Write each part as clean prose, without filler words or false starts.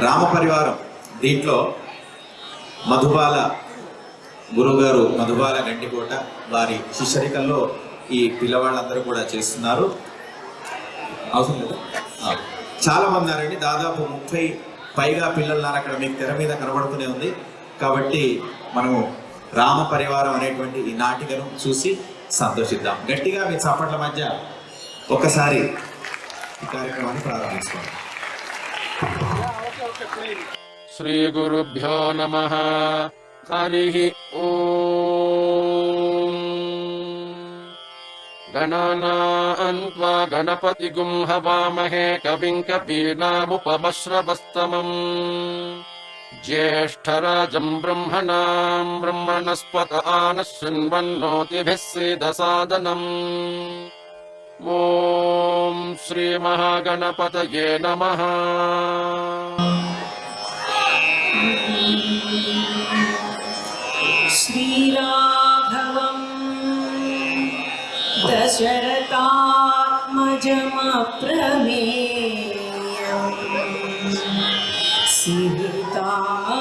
రామ పరివారం దీంట్లో మధుబాల గురుగారు మధుబాల గంటికోట వారి శిష్యరికంలో ఈ పిల్లవాళ్ళందరూ కూడా చేస్తున్నారు. అవసరం లేదా? చాలా మంది ఉన్నారండి, దాదాపు 30 పైగా పిల్లలున్నారు అక్కడ మీకు తెర మీద కనబడుతూనే ఉంది. కాబట్టి మనము రామ పరివారం అనేటువంటి ఈ నాటికను చూసి సంతోషిద్దాం. గట్టిగా మీ చప్పట్ల మధ్య ఒక్కసారి ఈ కార్యక్రమాన్ని ప్రారంభించుకోండి. శ్రీ గురుభ్యో నమః. హరి ఓం. గణానాన్ త్వా గణపతిగుం హవామహే కవిం కపీనాముపమశ్రవస్తమం. జ్యేష్ఠరాజం బ్రహ్మణాం బ్రహ్మణస్పత ఆనశృణ్వన్నోతిభిः सीदसादनम्. ఓం శ్రీ మహాగణపతయే నమః. శ్రీరాఘవం దశరథాత్మజమప్రమేయం సీతాపతిం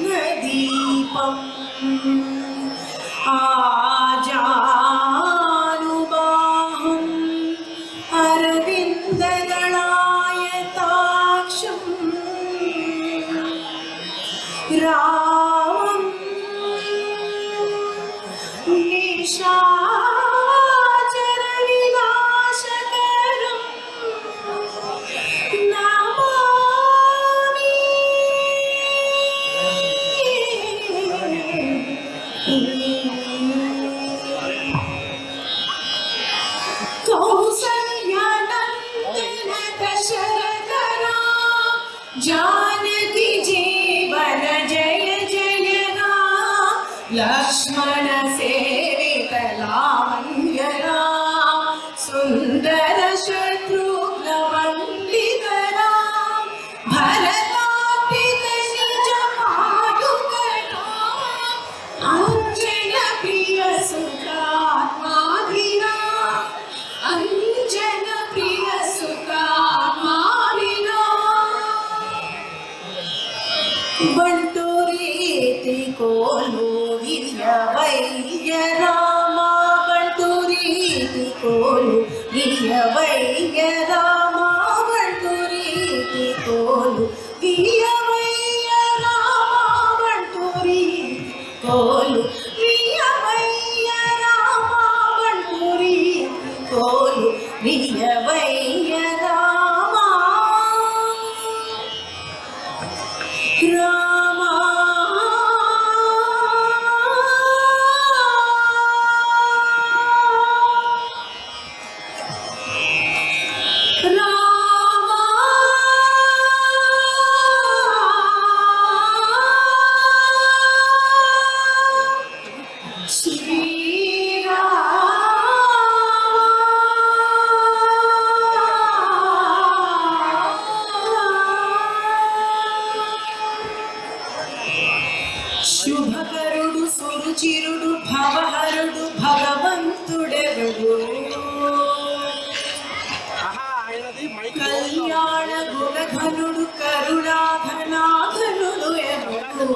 రఘుకులాన్మయరత్నదీపం ఆజానుబాహుం అరవిందదళాయతాక్షం రామం నిశాచర వినాశకరం నమామి. కౌసల్యానందన దశరథ రామ జానకి జీవన జయ జయ రామ లక్ష్మణ సేవిత లావణ్య రామ సుందర శత్రుఘ్న వందిత రామ భరతార్పిత నిజ పాదుక రామ అంజన ప్రియ సుతాత్మాధి రామ అంజన ప్రియ సుతాత్మాధి రామ. బంటూరీతి కోలు విజయ రామ బంటూరీతి కోలు విజయ రామ బంటూరీతి కోలు విజయ రామ బంటూరీతి కోలు విజయ రామ బంటూరీతి కోలు విజయ రామ. రామ రామ శుభకరుడు సురుచిరుడు భవహరుడు భగవంతుడెవడు కళ్యాణ గుణఘనుడు కరుణాఘనాఘనుడు ఎవడు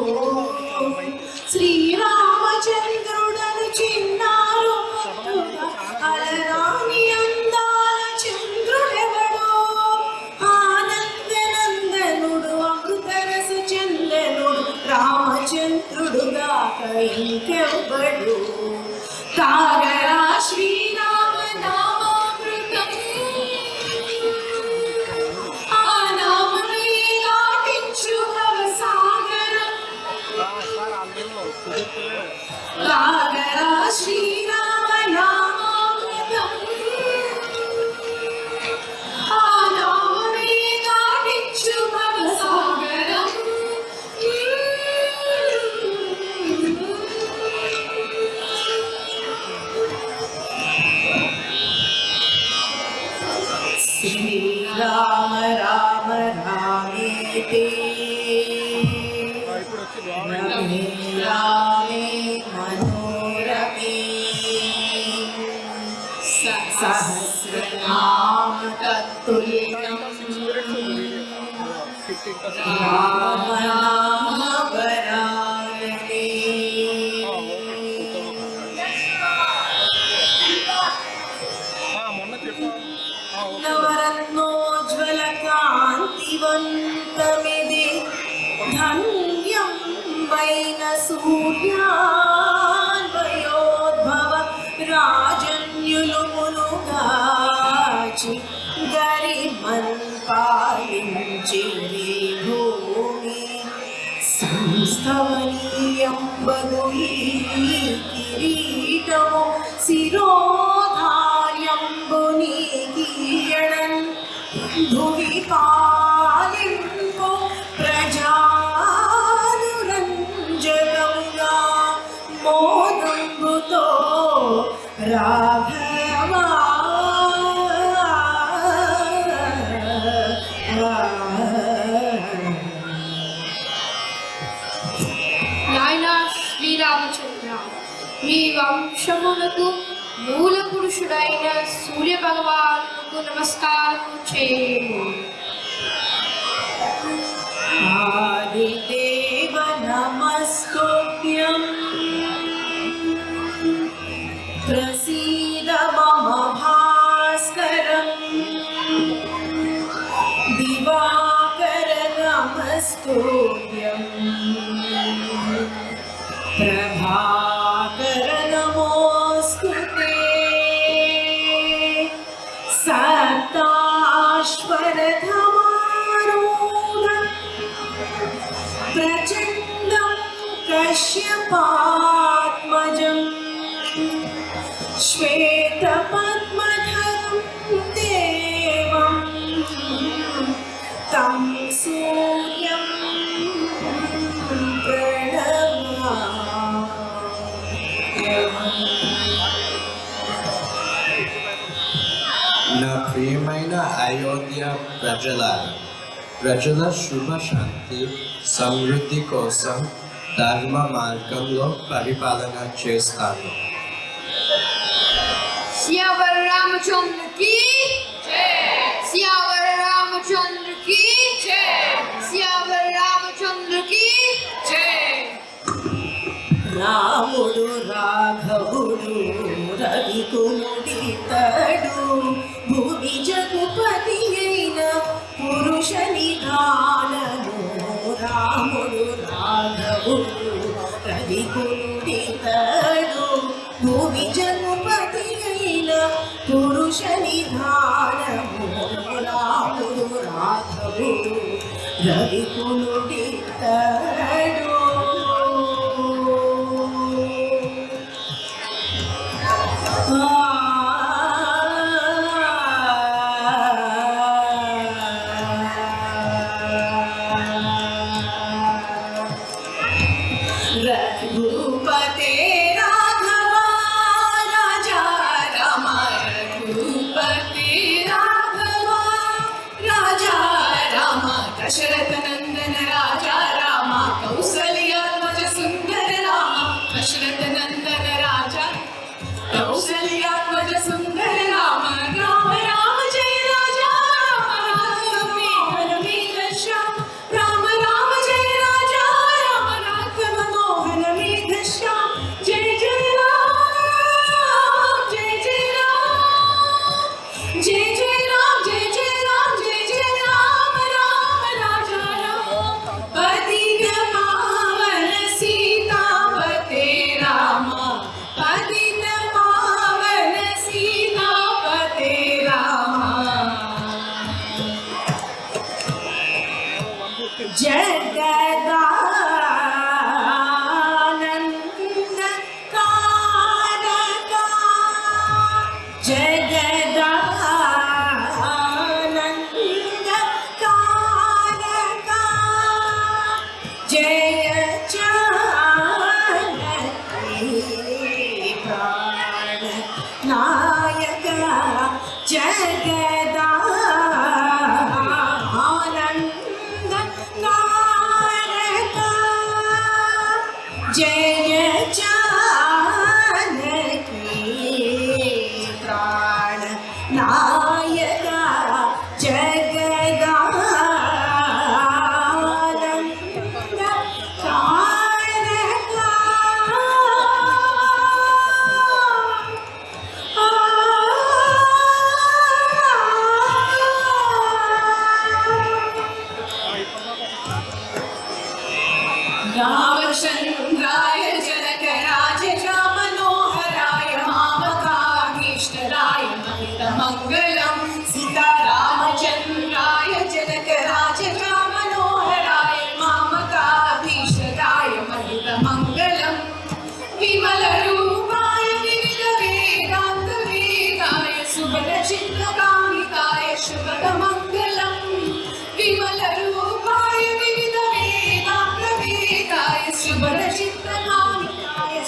శ్రీరామచంద్రుడను చిన్నారు అలరాని అందాల చంద్రుడెవడు ఆనందనందనుడు అమృతరస చందనుడు రామచంద్రుడుగాక ఇంకెవ్వడు తాగరా శ్రీరామ నామామృతం ఆ నామమే దాటించు భవసాగరం తాగరా శ్రీరామ నామామృతం ఆ నామమే దాటించు భవసాగరం. శ్రీరామ రామ రామేతి రమే రామే మనోరమే రామ నామ వరాననే నవరత్నోజ్వల కాంతివంతమిది ధన్యం వైన సూర్యాన్వయోద్భవ రాజన్యులు మునుగాచి గరిమన్ పాలించిరి భూమి సంస్థవనీయం బదుయి కిరీటము శిరోధార్యంబుని గీయడన్ భువి పాలింపు ప్రజానురంజకముగా మోదంబుతో రాఘవా నాయన శ్రీరామచంద్ర, మీ వంశమునకు మూల పురుషుడైన సూర్య భగవానుకు నమస్కారం చేయము. ఆదిదేవ నమస్తుభ్యం ప్రసీద మమ భాస్కరం దివాకర నమస్తుభ్యం ప్రభాకర నమోస్తుతే సప్తాశ్వరధమారూఢ ప్రచండం కశ్యపాత్మజం శ్వేతపద్మధరం దేవం తం సూర్యం నా ప్రియమైన అయోధ్య ప్రజల శుభ శాంతి సమృద్ధి కోసం ధర్మ మార్గంలో పరిపాలన చేస్తాను. సియావర రామచంద్ర की जय, सियावर रामचंद्र की जय, सियावर रामचंद्र की जय. రాముడు రాఘవుడు రవికుముడితడు భూమి జగపతి అయిన పురుష నిధానము. రాముడు రాఘవుడు రవికుముడితడు భూమి జగపతి అయిన పురుష నిధానము. రాముడు రాఘవుడు రవికుముడితడు रघुपते राघव राजा राम रघुपते राघव राजा राम दशरथ नंदन राजा राम कौसल्यात्मज सुंदर राम दशरथ नंदन राजा कौसल्यात्मज सुंदर राम राम राम जय राजा राम राघव मेघ श्याम राम राम जय राजा राम राघव मोहन मेघ श्याम जय जय राम जय जय राम जय जय राम जय जय राम जय जय राम राम राजा राम पतित पावन सीतापते राम पतित पावन सीतापते राम जगदानंद कारका जगदानंद कारका जय जानकी प्राण नायक जगदानंद कारका जय जानकी प्राण नायक जगदानंद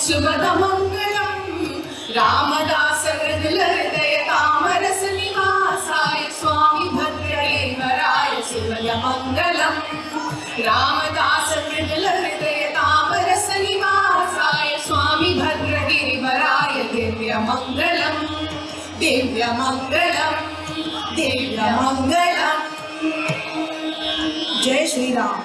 శుభదమంగళం రామదాస మృదుల హృదయ తామరస నివాసాయ స్వామి భద్రయేవరాయ శుభదమంగళం రామదాస మృదుల హృదయ తామరస నివాసాయ స్వామి భద్రగిరివరాయ దివ్యమంగళం దివ్యమంగళం దివ్యమంగళం. జై Sriram.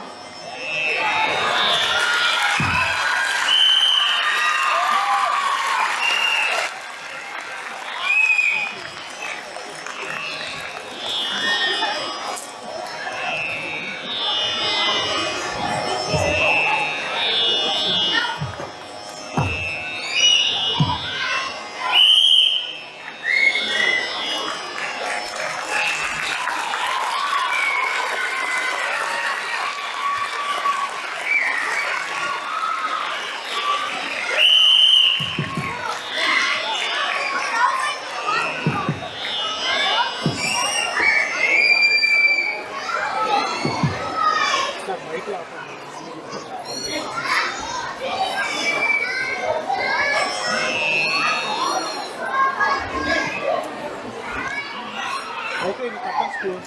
Okay, we cut school.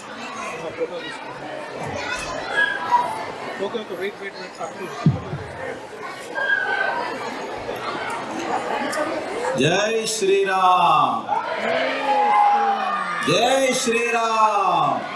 Okay, wait. జై శ్రీరామ్. జై శ్రీరామ్.